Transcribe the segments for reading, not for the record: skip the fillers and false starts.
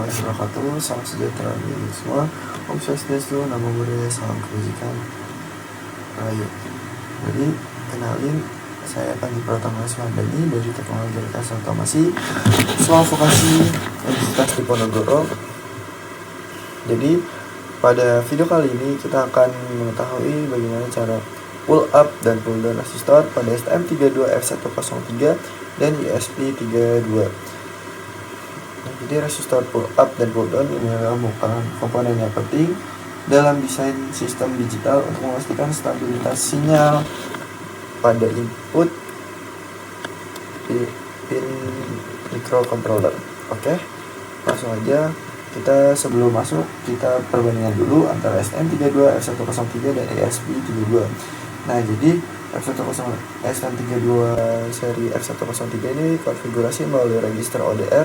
warahmatullahi wabarakatuh. Salam sejahtera bagi semua. Om Swastiastu, Namo Buddhaya, salam kebajikan. Baik, jadi kenalin, saya Panji Pratama Suhandani dari Teknologi Elektronik Otomasi, Sekolah Vokasi Universitas Diponegoro. Jadi pada video kali ini kita akan mengetahui bagaimana cara pull up dan pull down resistor pada STM32F103 dan ESP32. Jadi resistor pull up dan pull down ini adalah merupakan komponen yang penting dalam desain sistem digital untuk memastikan stabilitas sinyal pada input pin microcontroller. Oke, langsung aja. Sebelum masuk, kita perbandingan dulu antara STM32 F103 dan ESP32. Nah, jadi STM32 seri F103 ini konfigurasi melalui register ODR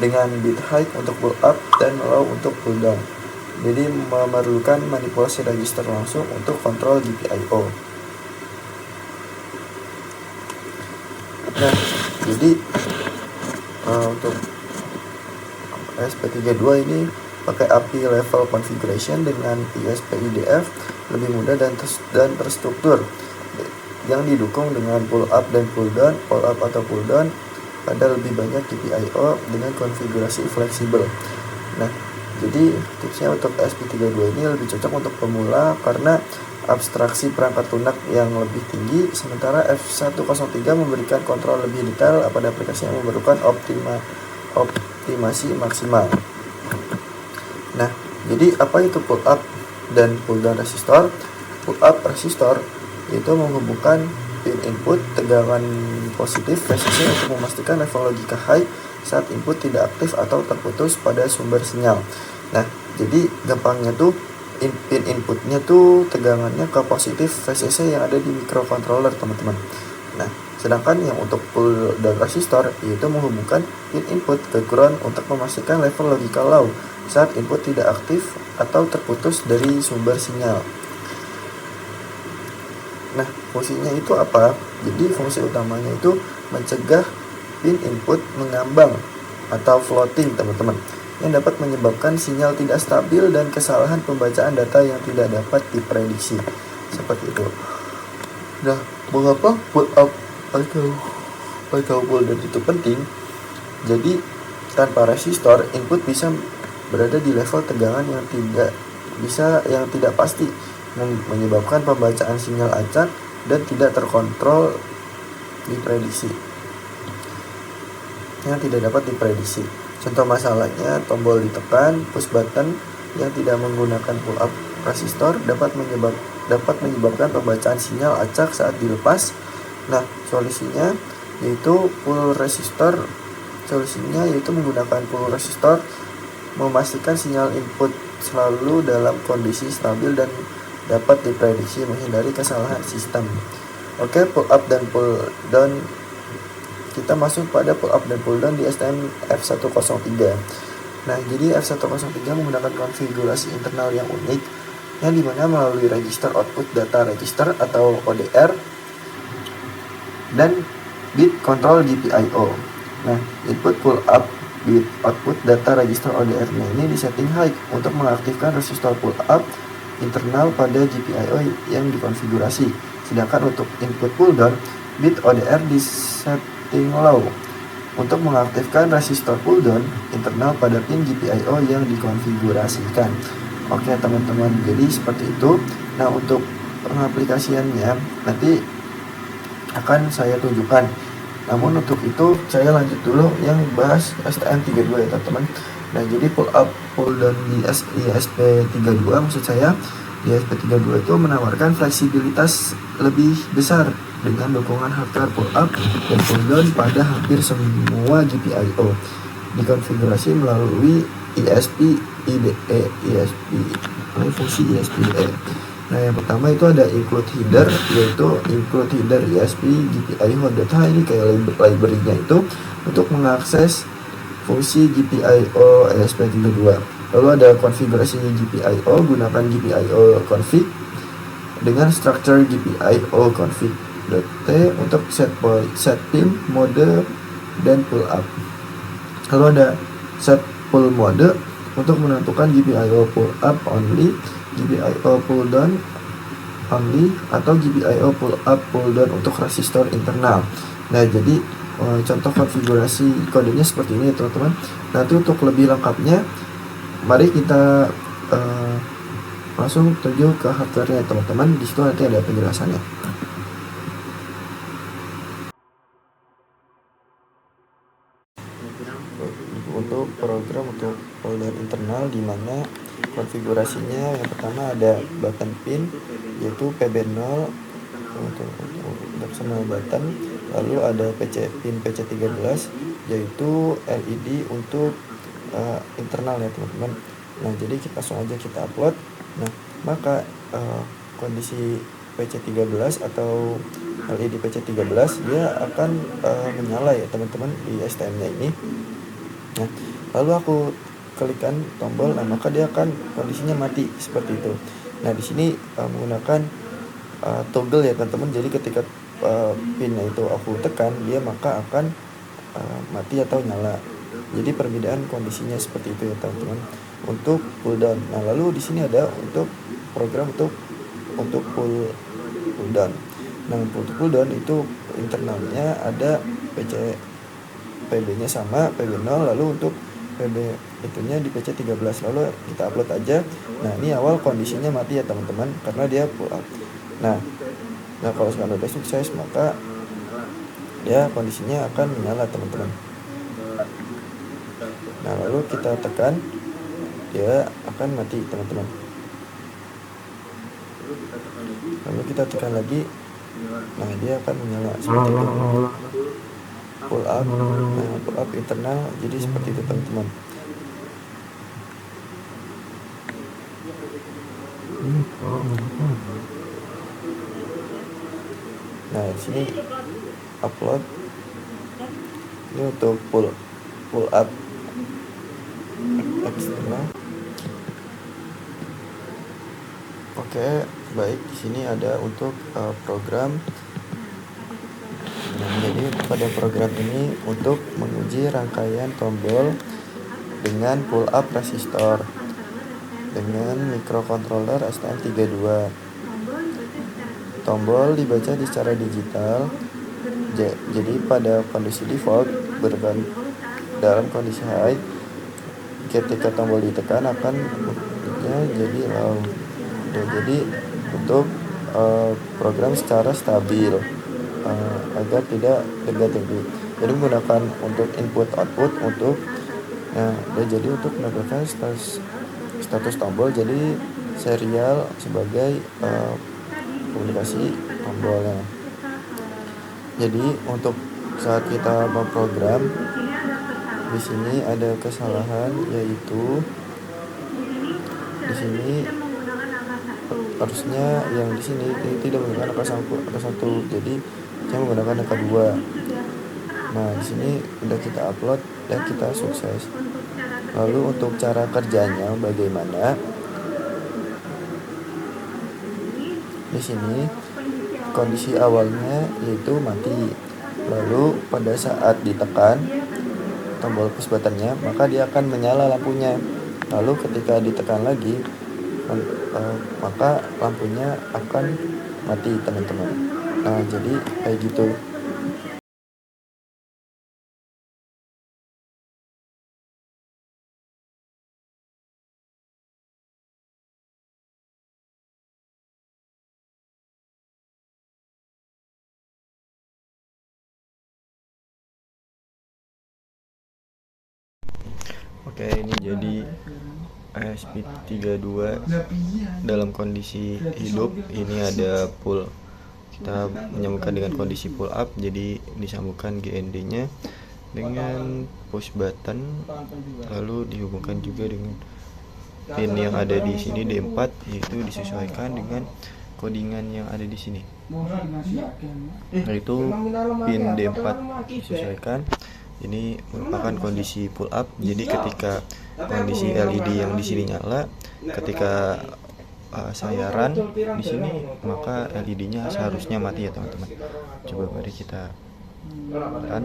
dengan bit high untuk pull up dan low untuk pull down. Jadi memerlukan manipulasi register langsung untuk kontrol GPIO. Nah, jadi untuk ESP32 ini pakai API level configuration dengan ESP-IDF lebih mudah dan terstruktur, yang didukung dengan pull up dan pull up atau pull down pada lebih banyak GPIO dengan konfigurasi fleksibel. Nah, jadi tipsnya untuk ESP32 ini lebih cocok untuk pemula karena abstraksi perangkat lunak yang lebih tinggi, sementara F103 memberikan kontrol lebih detail pada aplikasi yang memerlukan optimasi maksimal. Nah, jadi apa itu pull up dan pull down resistor? Pull up resistor itu menghubungkan pin input tegangan positif VCC untuk memastikan level logika high saat input tidak aktif atau terputus pada sumber sinyal. Nah, jadi gampangnya tuh pin inputnya tuh tegangannya ke positif VCC yang ada di microcontroller, teman-teman. Nah, sedangkan yang untuk pull down resistor yaitu menghubungkan pin input ke ground untuk memastikan level logika low saat input tidak aktif atau terputus dari sumber sinyal. Nah, fungsinya itu apa? Jadi fungsi utamanya itu mencegah pin input mengambang atau floating, teman-teman, yang dapat menyebabkan sinyal tidak stabil dan kesalahan pembacaan data yang tidak dapat diprediksi. Seperti itu. Nah, mengapa pull up atau pull down itu penting? Jadi tanpa resistor, input bisa berada di level tegangan yang tidak pasti, menyebabkan pembacaan sinyal acak dan tidak terkontrol yang tidak dapat diprediksi. Contoh masalahnya, tombol ditekan, push button yang tidak menggunakan pull up resistor dapat menyebabkan pembacaan sinyal acak saat dilepas. Nah, solusinya yaitu menggunakan pull resistor, memastikan sinyal input selalu dalam kondisi stabil dan dapat diprediksi, menghindari kesalahan sistem. Oke, pull up dan pull down. Kita masuk pada pull up dan pull down di STM F103. Nah, jadi F103 menggunakan konfigurasi internal yang unik, yang dimana melalui register output data register atau ODR dan bit control GPIO. Nah, input pull up bit output data register ODR-nya ini disetting high untuk mengaktifkan resistor pull up internal pada GPIO yang dikonfigurasi. Sedangkan untuk input pull down, bit ODR disetting low untuk mengaktifkan resistor pull down internal pada pin GPIO yang dikonfigurasikan. Oke, teman-teman, jadi seperti itu. Nah, untuk pengaplikasiannya nanti akan saya tunjukkan. Namun untuk itu saya lanjut dulu yang bahas STM32 ya, teman-teman. Nah, jadi pull up pull down di ESP32, maksud saya di ESP32 itu menawarkan fleksibilitas lebih besar dengan dukungan hardware pull up dan pull down pada hampir semua GPIO, dikonfigurasi melalui fungsi ESP-IDE. Nah, yang pertama itu ada include header, yaitu include header ESP GPIO.h, ini kayak library-nya itu untuk mengakses fungsi GPIO ESP32. Lalu ada konfigurasi GPIO, gunakan GPIO config dengan structure GPIO config.t untuk set pin, mode, dan pull up. Lalu ada set pull mode untuk menentukan GPIO pull up only, GPIO pull down only, atau GPIO pull up pull down untuk resistor internal. Nah, jadi contoh konfigurasi kodenya seperti ini teman-teman. Nanti untuk lebih lengkapnya, mari kita langsung tuju ke hardware-nya teman-teman. Di situ nanti ada penjelasannya. Untuk program untuk pull down internal, di mana konfigurasinya yang pertama ada button pin yaitu PB0 untuk semua button, lalu ada pin PC13 yaitu LED untuk internal ya teman-teman. Nah, jadi langsung aja kita upload. Nah, maka kondisi PC13 atau LED PC13 dia akan menyala ya teman-teman di STM-nya ini. Nah, lalu aku klikkan tombol, nah maka dia akan kondisinya mati seperti itu. Nah, di sini menggunakan toggle ya teman-teman. Jadi ketika pinnya itu aku tekan, dia maka akan mati atau nyala. Jadi perbedaan kondisinya seperti itu ya teman-teman untuk pull down. Nah, lalu di sini ada untuk program untuk pull down. Nah, untuk pull down itu internalnya ada PB-nya sama PB0, lalu untuk PB itunya di PC13, lalu kita upload aja. Nah, ini awal kondisinya mati ya teman-teman karena dia pull up. Nah kalau sudah sukses, maka ya kondisinya akan menyala teman-teman. Nah, lalu kita tekan, dia akan mati teman-teman. Lalu kita tekan lagi, nah dia akan menyala seperti itu. Pull up, pull up internal, jadi seperti itu teman-teman. Nah, di sini upload ini untuk pull up eksternal. Oke, baik, di sini ada untuk program. Nah, jadi pada program ini untuk menguji rangkaian tombol dengan pull up resistor dengan microcontroller STM32. Tombol dibaca secara digital. Jadi pada kondisi default dalam kondisi high, ketika tombol ditekan akan jadi low. Jadi untuk program secara stabil agar tidak tinggi. Jadi menggunakan untuk input output untuk jadi untuk mendapatkan status tombol, jadi serial sebagai komunikasi tombolnya. Jadi untuk saat kita memprogram, di sini ada kesalahan, yaitu di sini harusnya yang di sini tidak menggunakan angka 1, jadi saya menggunakan angka 2. Nah, di sini udah kita upload dan kita sukses. Lalu untuk cara kerjanya bagaimana? Di sini kondisi awalnya yaitu mati. Lalu pada saat ditekan tombol push buttonnya, maka dia akan menyala lampunya. Lalu ketika ditekan lagi, maka lampunya akan mati teman-teman. Nah, jadi kayak gitu. Oke, ini jadi ESP32 dalam kondisi hidup. Ini ada pull, kita menyambungkan dengan kondisi pull up, jadi disambungkan GND-nya dengan push button, lalu dihubungkan juga dengan pin yang ada di sini D4, yaitu disesuaikan dengan codingan yang ada di sini. Yaitu pin D4 disesuaikan. Ini merupakan kondisi pull up. Jadi ketika kondisi LED yang di sini nyala, ketika saya run di sini, maka LED-nya seharusnya mati ya teman-teman. Coba mari kita run.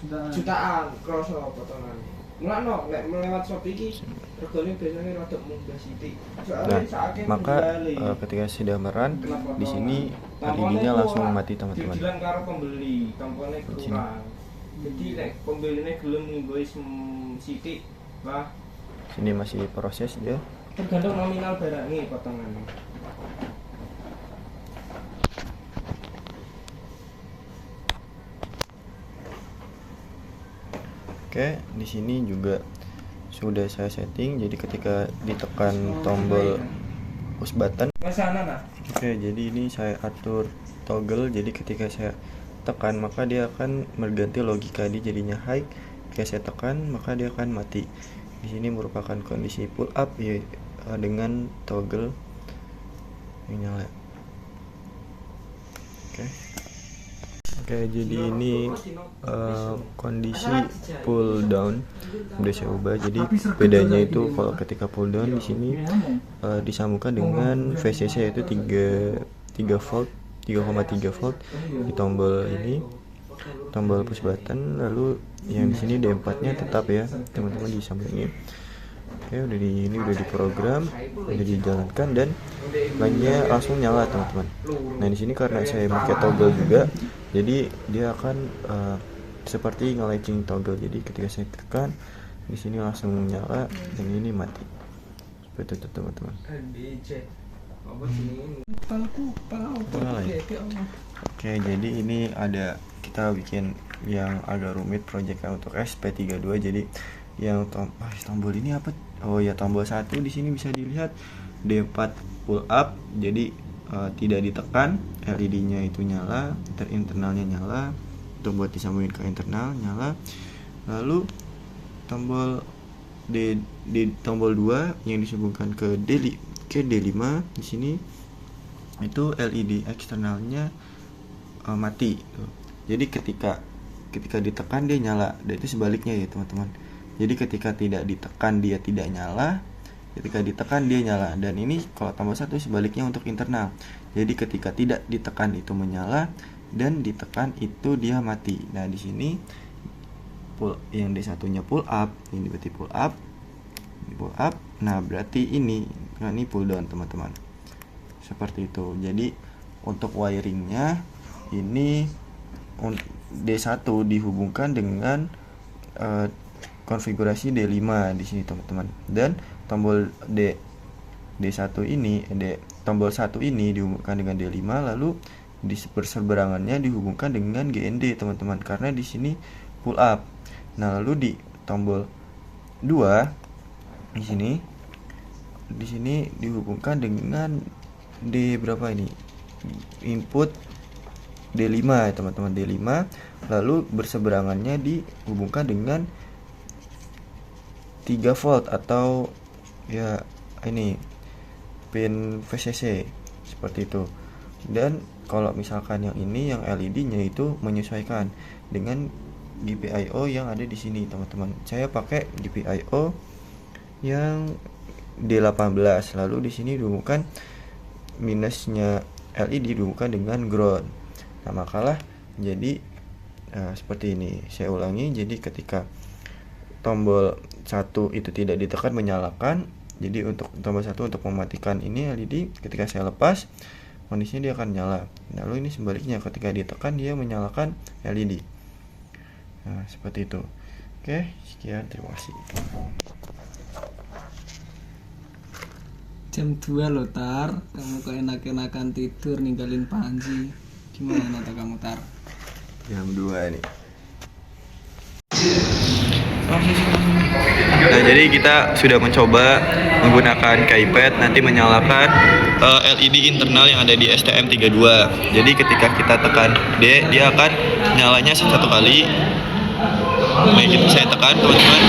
jutaan kroso potongan. Mulane nek melewat Shopee iki regane biasanya rada munggah sithik. Nah, maka ketika sudah meran di sini LED-nya langsung mati teman-teman. Dibilang karo pembeli, tampone kurang. Jadi nek pembeline gelem nggo sithik, lah Sini masih proses dia. tergantung nominal barangnya potongannya. Oke, di sini juga sudah saya setting. Jadi ketika ditekan tombol push button. Oke, jadi ini saya atur toggle. Jadi ketika saya tekan maka dia akan berganti logika, dia jadinya high. Ketika saya tekan maka dia akan mati. Di sini merupakan kondisi pull up ya, dengan toggle yang nyala. Oke, jadi ini kondisi pull down udah saya ubah. Jadi bedanya itu kalau ketika pull down di sini disambungkan dengan VCC yaitu 3 volt 3,3 volt di tombol ini, tombol push button. Lalu yang di sini D4-nya tetap ya teman-teman disambungin. Oke, ini udah diprogram, udah dijalankan dan lainnya langsung nyala teman-teman. Nah di sini karena saya pakai toggle juga, jadi dia akan seperti nge-latching toggle. Jadi ketika saya tekan di sini langsung nyala dan ini mati. Seperti itu teman-teman. Oke, jadi ini ada kita bikin yang agak rumit proyeknya untuk SP32. Jadi yang tombol ini apa? Oh ya, tombol 1 di sini bisa dilihat D4 pull up. Jadi tidak ditekan, LED-nya itu nyala, internalnya nyala, untuk buat disambungin ke internal nyala. Lalu tombol tombol 2 yang disambungkan ke D5 di sini itu LED eksternalnya mati. Jadi ketika ditekan dia nyala, dan itu sebaliknya ya teman-teman. Jadi ketika tidak ditekan dia tidak nyala, ketika ditekan dia nyala. Dan ini kalau tombol 1 sebaliknya untuk internal. Jadi ketika tidak ditekan itu menyala dan ditekan itu dia mati. Nah di sini yang D1-nya pull up, ini berarti pull up. Nah berarti ini pull down teman-teman. Seperti itu. Jadi untuk wiringnya ini D1 dihubungkan dengan konfigurasi D5 di sini teman-teman. Dan tombol D1 ini tombol 1 ini dihubungkan dengan D5, lalu di perseberangannya dihubungkan dengan GND teman-teman, karena di sini pull up. Nah, lalu di tombol 2 di sini dihubungkan dengan D berapa ini? Input D5 ya teman-teman, D5. Lalu berseberangannya dihubungkan dengan 3 volt atau ya ini pin VCC seperti itu. Dan kalau misalkan yang ini yang LED-nya itu menyesuaikan dengan GPIO yang ada di sini teman-teman. Saya pakai GPIO yang D18. Lalu di sini dihubungkan minusnya LED dihubungkan dengan ground. Nah, makalah jadi seperti ini. Saya ulangi, jadi ketika tombol 1 itu tidak ditekan menyalakan. Jadi untuk tombol 1 untuk mematikan ini LED, ketika saya lepas kondisinya dia akan nyala. Lalu ini sebaliknya, ketika ditekan dia menyalakan LED. Nah, seperti itu. Oke, sekian, terima kasih. Jam 2 loh Tar, kamu keenak-enakan tidur ninggalin Panji. Gimana tuh kamu Tar? Jam 2 nih. Nah, jadi kita sudah mencoba menggunakan keypad nanti menyalakan LED internal yang ada di STM32. Jadi ketika kita tekan D, dia akan nyalanya satu kali. Baik, itu saya tekan teman-teman,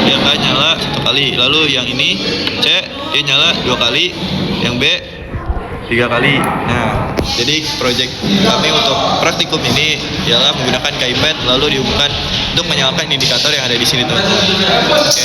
dia akan nyala 1 kali. Lalu yang ini C, dia nyala 2 kali. Yang B 3 kali. Nah, jadi proyek kami untuk praktikum ini ialah menggunakan keypad lalu dihubungkan untuk menyalakan indikator yang ada di sini teman-teman. Oke,